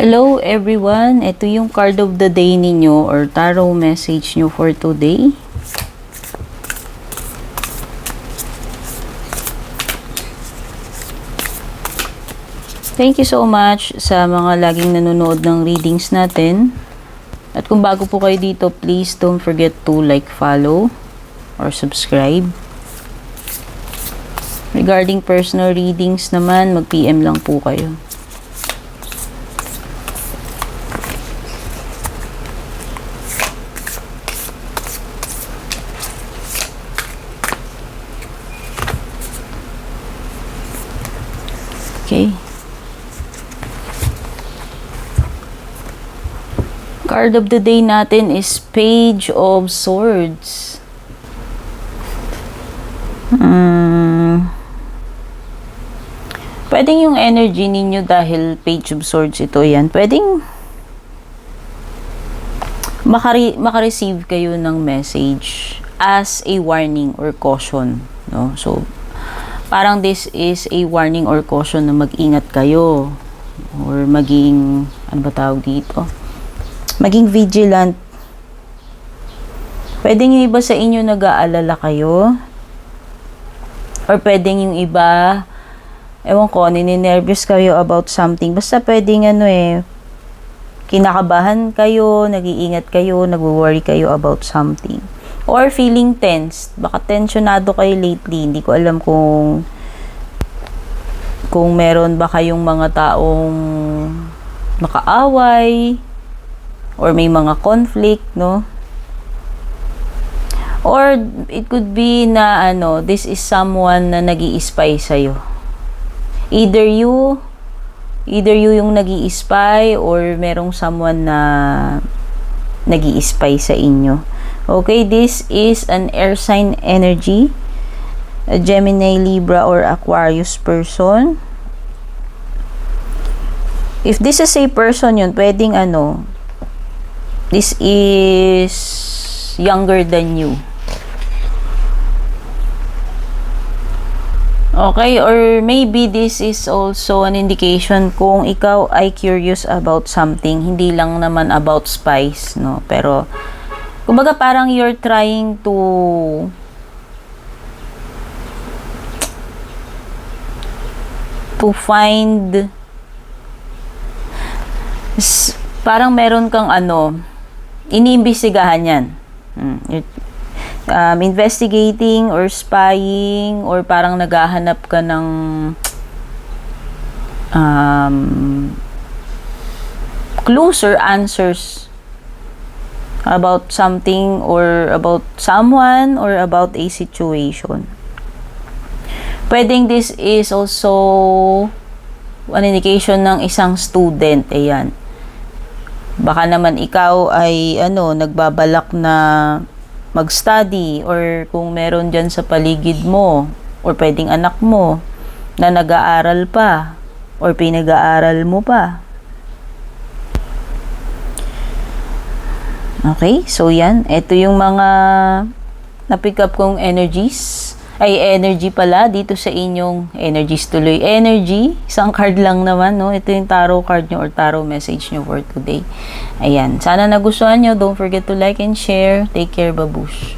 Hello everyone, ito yung card of the day ninyo or tarot message nyo for today. Thank you so much sa mga laging nanonood ng readings natin. At kung bago po kayo dito, please don't forget to like, follow, or subscribe. Regarding personal readings naman, mag-PM lang po kayo. Okay. Card of the day natin is Page of Swords. Pwedeng yung energy ninyo dahil Page of Swords ito yan. Pwedeng makareceive kayo ng message as a warning or caution. No? So, parang this is a warning or caution na mag-ingat kayo. Or maging, ano ba tawag dito? Maging vigilant. Pwedeng yung iba sa inyo nag-aalala kayo. Or pwedeng yung iba, ewan ko, nininervous kayo about something. Basta pwedeng kinakabahan kayo, nag-iingat kayo, nag-worry kayo about something. Or feeling tense. Baka tensionado kayo lately. Hindi ko alam kung meron ba kayong mga taong nakaaway or may mga conflict, no? Or it could be na this is someone na nag-i-spy sa'yo. Either you yung nag-i-spy or merong someone na nag-i-spy sa inyo. Okay, this is an air sign energy. A Gemini, Libra, or Aquarius person. If this is a person yun, pwedeng this is younger than you. Okay, or maybe this is also an indication kung ikaw ay curious about something, hindi lang naman about spies, no? Pero, kumbaga parang you're trying to find, parang meron kang iniimbestigahan yan. Investigating or spying or parang naghahanap ka ng clues or answers about something or about someone or about a situation. Pwedeng this is also an indication ng isang student. Ayan. Baka naman ikaw ay nagbabalak na mag-study or kung meron dyan sa paligid mo or pwedeng anak mo na nag-aaral pa or pinag-aaral mo pa. Okay, so yan. Ito yung mga na-pick up kong energies. Ay, energy pala dito sa inyong energies tuloy. Energy, isang card lang naman, no? Ito yung tarot card nyo or tarot message nyo for today. Ayan, sana nagustuhan nyo. Don't forget to like and share. Take care, babush.